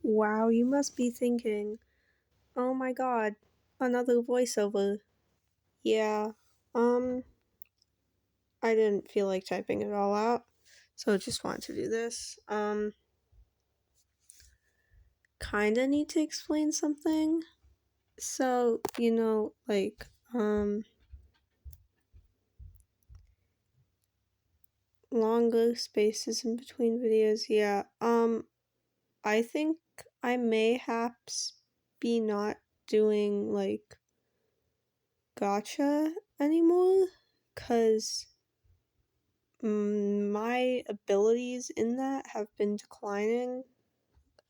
Wow, you must be thinking, oh my god, another voiceover. Yeah, um, I didn't feel like typing it all out, so just wanted to do this. Kinda need to explain something. So, longer spaces in between videos, yeah. I think I mayhaps be not doing, gotcha anymore, cause my abilities in that have been declining.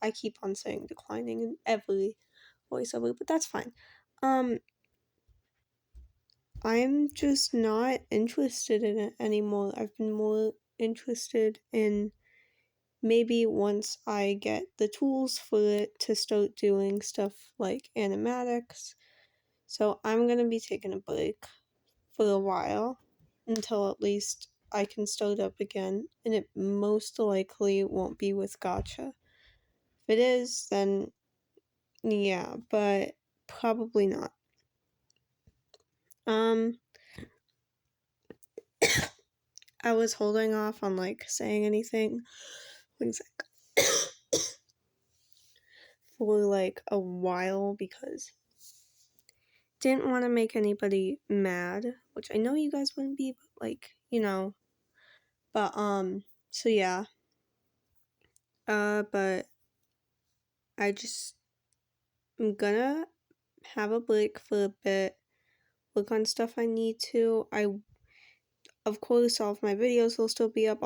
I keep on saying declining in every voiceover, but that's fine. I'm just not interested in it anymore. I've been more interested in maybe once I get the tools for it to start doing stuff like animatics. So I'm gonna be taking a break for a while until at least I can start up again, and it most likely won't be with gotcha. If it is, then yeah, but probably not. Um, I was holding off on saying anything for a while because didn't want to make anybody mad, which I know you guys wouldn't be, but but so yeah. But I'm gonna have a break for a bit, work on stuff I need to. Of course, all of my videos will still be up.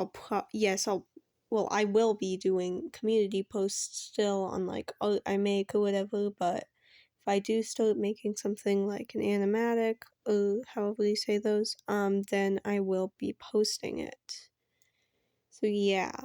I will be doing community posts still on art I make or whatever, but if I do start making something like an animatic or however you say those, then I will be posting it. So yeah.